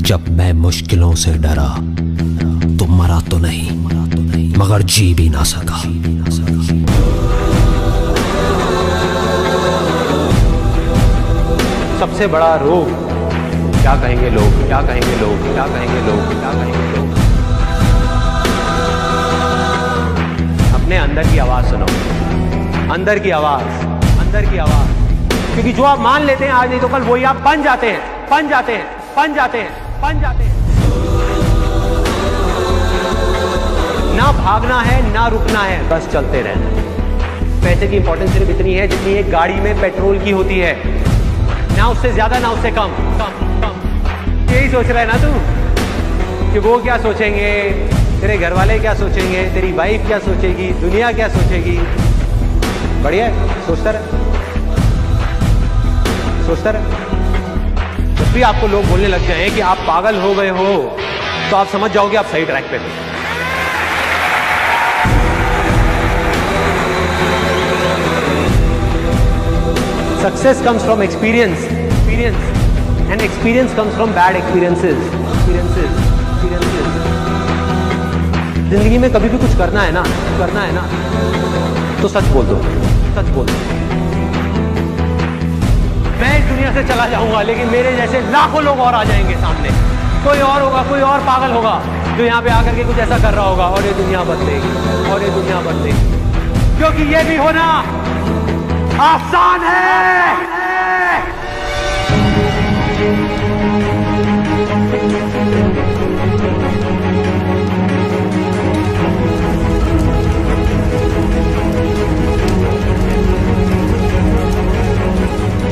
जब मैं मुश्किलों से डरा तो मरा तो नहीं मगर जी भी ना सका। सबसे बड़ा रोग क्या कहेंगे लोग, क्या कहेंगे लोग, क्या कहेंगे लोग, क्या कहेंगे लोग। अपने अंदर की आवाज सुनो, अंदर की आवाज, अंदर की आवाज। क्योंकि जो आप मान लेते हैं आज नहीं तो कल वही आप बन जाते हैं, बन जाते हैं, बन जाते हैं, बन जाते हैं। ना भागना है ना रुकना है, बस चलते रहना है। पैसे की इंपॉर्टेंस सिर्फ इतनी है जितनी एक गाड़ी में पेट्रोल की होती है, ना उससे ज्यादा ना उससे कम। यही सोच रहा है ना तू कि वो क्या सोचेंगे, तेरे घर वाले क्या सोचेंगे, तेरी वाइफ क्या सोचेगी, दुनिया क्या सोचेगी। बढ़िया है, सोचता रहे, सोचता रहे। जब भी आपको लोग बोलने लग जाएं कि आप पागल हो गए हो तो आप समझ जाओगे आप सही ट्रैक पे हो। Success comes from experience, and experience comes from bad experiences. जिंदगी में कभी भी कुछ करना है ना, तो सच बोल दो, सच बोल दो। मैं इस दुनिया से चला जाऊंगा लेकिन मेरे जैसे लाखों लोग और आ जाएंगे सामने। कोई और होगा, कोई और पागल होगा जो यहाँ पे आकर के कुछ ऐसा कर रहा होगा और ये दुनिया बदलेगी, और ये दुनिया बदलेगी। क्योंकि ये भी होना आसान है।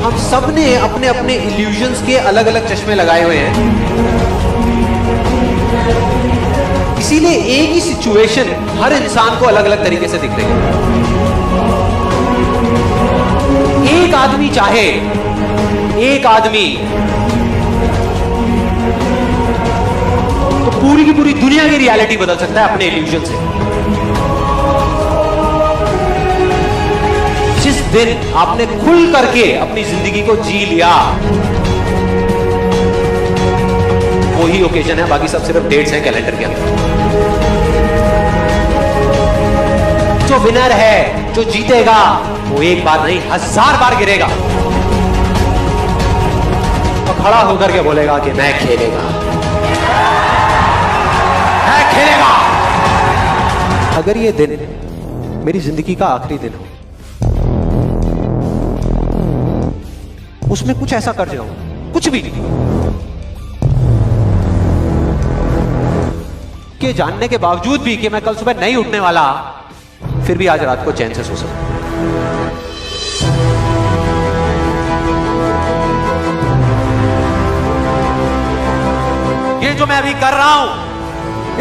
हम सब ने अपने अपने इल्यूजन्स के अलग अलग चश्मे लगाए हुए हैं, इसीलिए एक ही सिचुएशन हर इंसान को अलग अलग तरीके से दिख रही है। एक आदमी चाहे, एक आदमी तो पूरी की पूरी दुनिया की रियलिटी बदल सकता है अपने इल्यूजन से। जिस दिन आपने खुल करके अपनी जिंदगी को जी लिया वही ओकेजन है, बाकी सब सिर्फ डेट्स हैं कैलेंडर के अंदर। जो विनर है, जो जीतेगा, वो एक बार नहीं 1000 बार गिरेगा और खड़ा होकर के बोलेगा कि मैं खेलेगा, मैं खेलेगा। अगर ये दिन मेरी जिंदगी का आखिरी दिन हो, उसमें कुछ ऐसा कर जाऊं, कुछ भी कि जानने के बावजूद भी कि मैं कल सुबह नहीं उठने वाला, फिर भी आज रात को चैन से सो सकूं। ये जो मैं अभी कर रहा हूं,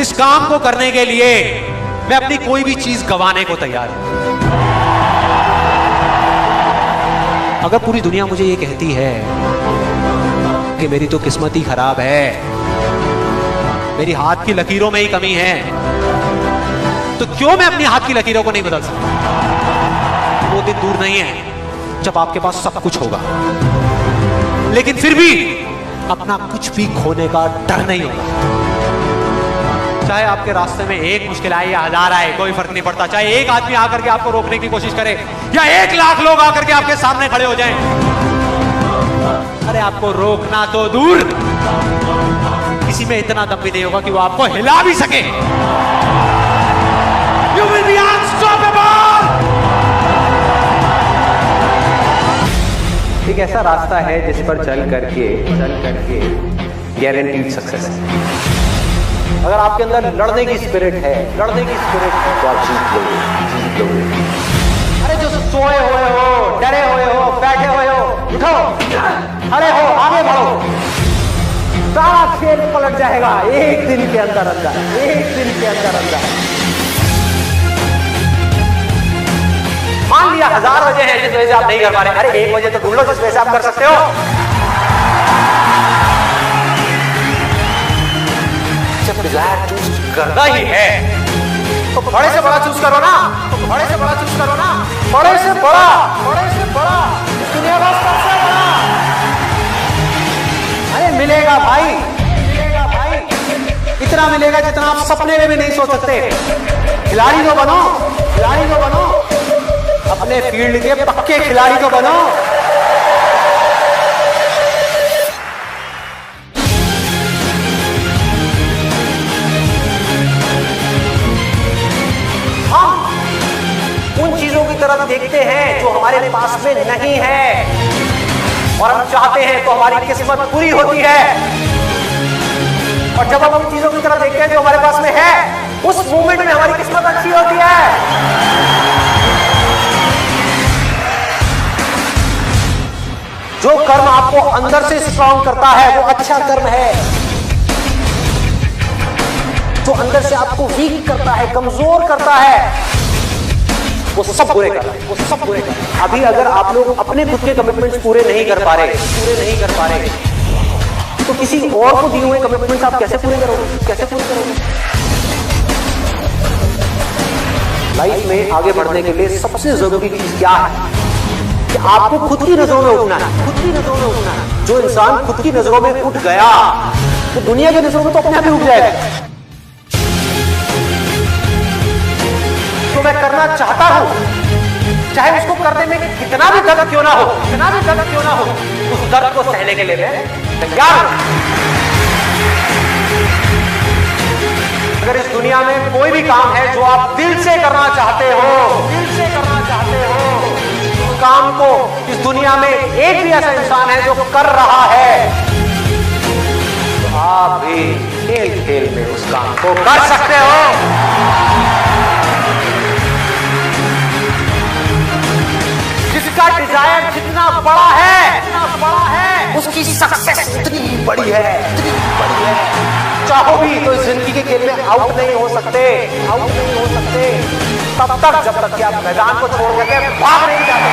इस काम को करने के लिए मैं अपनी कोई भी चीज गंवाने को तैयार हूं। अगर पूरी दुनिया मुझे ये कहती है कि मेरी तो किस्मत ही खराब है, मेरी हाथ की लकीरों में ही कमी है, तो क्यों मैं अपनी हाथ की लकीरों को नहीं बदल सकता? वो दिन दूर नहीं है जब आपके पास सब कुछ होगा, लेकिन फिर भी अपना कुछ भी खोने का डर नहीं होगा। चाहे आपके रास्ते में एक मुश्किल आए या 1000 आए, कोई फर्क नहीं पड़ता। चाहे एक आदमी आकर के आपको रोकने की कोशिश करे या 1 लाख लोग आकर के आपके सामने खड़े हो जाएं, अरे आपको रोकना तो दूर, किसी में इतना दम भी नहीं होगा कि वो आपको हिला भी सके। You will be unstoppable। एक ऐसा रास्ता है जिस पर चल करके गारंटीड सक्सेस है। अगर आपके अंदर लड़ने की स्पिरिट है, तो आप जीत लोगे। अरे जो सोए हुए हो, डरे हुए हो, बैठे हुए हो, उठो, खड़े हो, आगे बढ़ो। सारा खेल पलट जाएगा एक दिन के अंदर अंदर, एक दिन के अंदर अंदर। मान लिया 1000 वजह है जिस वजह से आप नहीं कर पा रहे, अरे 1 वजह तो ढूंढ लो जिस वजह से आप कर सकते हो। जब डिजायर चूज करना ही है तो बड़े से बड़ा चूज करो ना, बड़े से बड़ा चूज करो ना, बड़े से बड़ा, इस दुनिया का सबसे बड़ा। अरे मिलेगा भाई, इतना मिलेगा जितना आप सपने में भी नहीं सोच सकते। खिलाड़ी तो बनो, खिलाड़ी तो बनो, अपने फील्ड के पक्के खिलाड़ी तो बनो। उन चीजों की तरफ देखते हैं जो हमारे पास में नहीं है, और हम चाहते हैं तो हमारी किस्मत पूरी होती है। और जब हम उन चीजों की तरफ देखते हैं जो हमारे पास में है, उस मोमेंट में हमारी किस्मत अच्छी होती है। जो कर्म आपको अंदर से स्ट्रांग करता है वो अच्छा कर्म है। जो अंदर से आपको वीक करता है, कमजोर करता है, वो सब बुरे कर रहे हैं, वो सब बुरे कर रहे हैं। अभी अगर आप लोग अपने खुद के कमिटमेंट्स पूरे नहीं कर पा रहे, तो किसी और को दिए हुए कमिटमेंट्स आप कैसे पूरे करोगे? लाइफ में आगे बढ़ने के लिए सबसे जरूरी चीज क्या है कि आपको खुद की नजरों में उठना है। जो इंसान खुद की नजरों में उठ गया तो दुनिया की नजरों में तो अपने आप ही उठ जाएगा। जो मैं करना चाहता हूं, चाहे उसको करने में कितना भी दर्द क्यों ना हो, उस दर्द को सहने के लिए मैं तैयार हूं। अगर इस दुनिया में कोई भी काम है जो आप दिल से करना चाहते हो, उस काम को इस दुनिया में एक भी ऐसा इंसान है जो कर रहा है, तो आप भी खेल में उस काम को कर सकते हो। जिसका डिजायर जितना बड़ा है, उसकी सक्सेस उतनी बड़ी है। चाहो भी तो इस जिंदगी के खेल में आउट नहीं हो सकते। तब तक जब तक कि आप मैदान को छोड़ करके भाग नहीं जाते।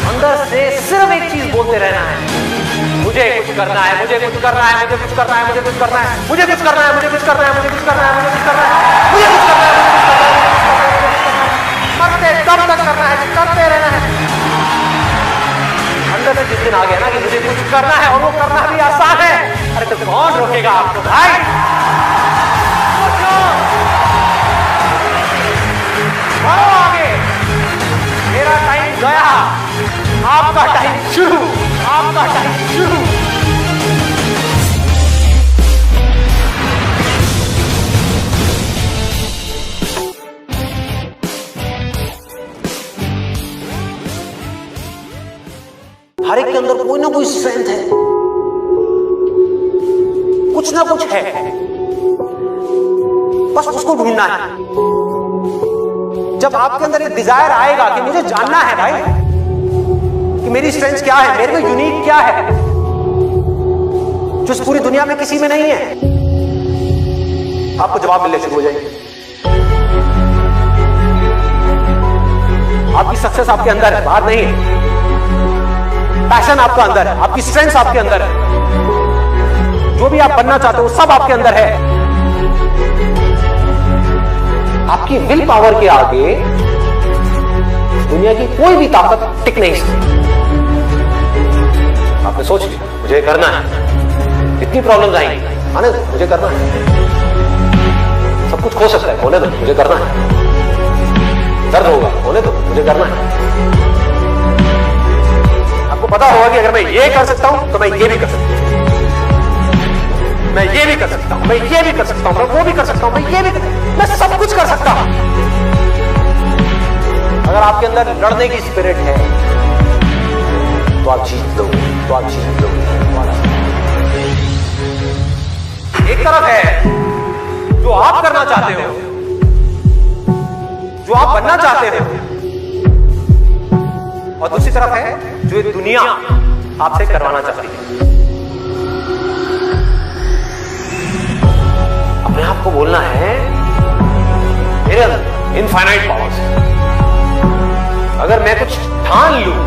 अंदर से सिर्फ एक चीज बोलते रहना है, मुझे कुछ करना है, मुझे कुछ करना है, मुझे कुछ करना है, मुझे कुछ करना है, मुझे कुछ करना है, मुझे कुछ करना है, मुझे कुछ करना है, मुझे कुछ करना है, मुझे कुछ करना है, मरते दम तक करना है, करते रहना है। अंदर से जिस दिन आ गया ना कि मुझे कुछ करना है और वो करना भी आसान है, अरे तो कौन रोकेगा आपको भाई? बढ़ो आगे, मेरा टाइम गया, आपका टाइम शुरू। हर एक के अंदर कोई ना कोई स्ट्रेंथ है, कुछ ना कुछ है, बस उसको ढूंढना है। जब आपके अंदर एक डिजायर आएगा कि मुझे जानना है भाई कि मेरी स्ट्रेंथ क्या है, मेरे में यूनिक क्या है जो इस पूरी दुनिया में किसी में नहीं है, आपको जवाब मिलने शुरू हो जाएंगे। आपकी सक्सेस आपके अंदर है, बाहर नहीं है। पैशन आपका अंदर है, आपकी स्ट्रेंथ आपके अंदर है। जो भी आप बनना चाहते हो सब आपके अंदर है। आपकी विल पावर के आगे दुनिया की कोई भी ताकत टिक नहीं सकती। आपने सोच लिया मुझे करना है, इतनी प्रॉब्लम्स आएंगी, आने दो, मुझे करना है। सब कुछ हो सकता है, होने दो, मुझे करना है। दर्द होगा, होने दो, मुझे करना है। आपको पता होगा कि अगर मैं ये कर सकता हूं तो मैं ये भी कर सकता हूं, मैं ये भी कर सकता हूं, मैं ये भी कर सकता हूं, मैं वो भी कर सकता हूं, मैं ये भी मैं सब कुछ कर सकता हूं। अगर आपके अंदर लड़ने की स्पिरिट है तो आप जीत लोगे, एक तरफ है जो आप करना चाहते हो, जो आप बनना चाहते हो, और दूसरी तरफ है जो ये दुनिया आपसे करवाना चाहती है। अपने आप को बोलना है मेरे अंदर इनफाइनाइट पावर्स है, अगर मैं कुछ ठान लूं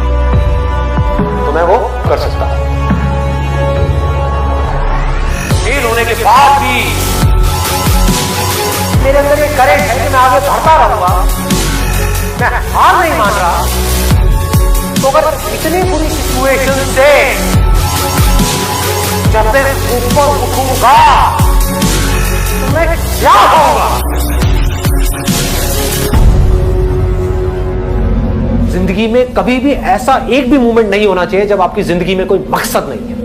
तो मैं वो कर सकता हूं। फेल होने के बाद भी मेरे अंदर ये करेंट है कि मैं आगे बढ़ता रहूंगा, मैं हार नहीं मान रहा। तो अगर इतनी बुरी सिचुएशन से सबसे ऊपर उठूंगा तो मैं क्या होगा? जिंदगी में कभी भी ऐसा एक भी मोमेंट नहीं होना चाहिए जब आपकी जिंदगी में कोई मकसद नहीं है।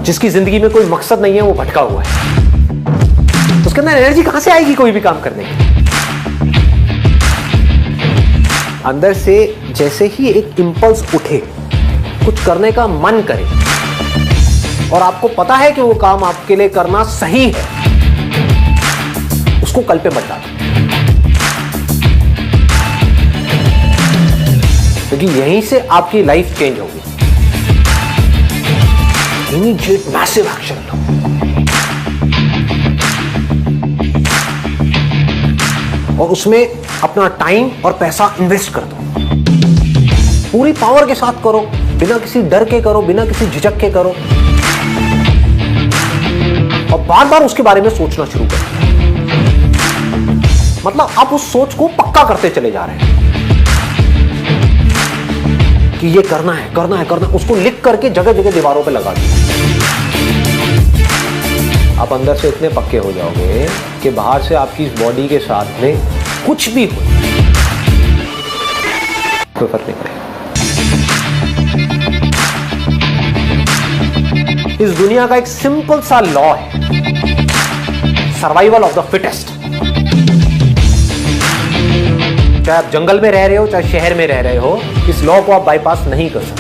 जिसकी जिंदगी में कोई मकसद नहीं है वो भटका हुआ है। उसके अंदर एनर्जी कहां से आएगी कोई भी काम करने की? अंदर से जैसे ही एक इंपल्स उठे, कुछ करने का मन करे और आपको पता है कि वो काम आपके लिए करना सही है, उसको कल पे मत डालो, क्योंकि यहीं से आपकी लाइफ चेंज होगी। इमीडिएट मैसिव एक्शन लो। और उसमें अपना टाइम और पैसा इन्वेस्ट कर दो। पूरी पावर के साथ करो, बिना किसी डर के करो, बिना किसी झिझक के करो, और बार बार उसके बारे में सोचना शुरू करो। मतलब आप उस सोच को पक्का करते चले जा रहे हैं कि ये करना है, करना है, करना है। उसको लिख करके जगह जगह दीवारों पे लगा दो। आप अंदर से इतने पक्के हो जाओगे कि बाहर से आपकी इस बॉडी के साथ में कुछ भी हो, कोई फर्क नहीं पड़ेगा। इस दुनिया का एक सिंपल सा लॉ है, सर्वाइवल ऑफ द फिटेस्ट। चाहे आप जंगल में रह रहे हो, चाहे शहर में रह रहे हो, इस लॉ को आप बाईपास नहीं कर सकते।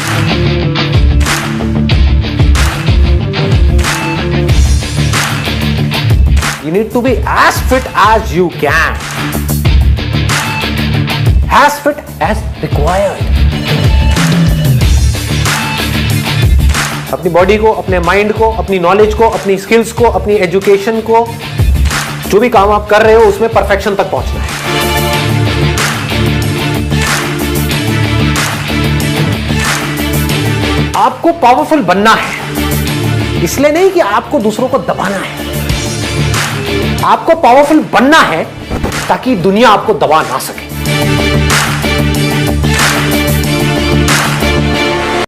You need to be as fit as you can, as fit as required. अपनी बॉडी को, अपने माइंड को, अपनी नॉलेज को, अपनी स्किल्स को, अपनी एजुकेशन को, जो भी काम आप कर रहे हो उसमें परफेक्शन तक पहुंचना है। आपको पावरफुल बनना है, इसलिए नहीं कि आपको दूसरों को दबाना है। आपको पावरफुल बनना है ताकि दुनिया आपको दबा ना सके।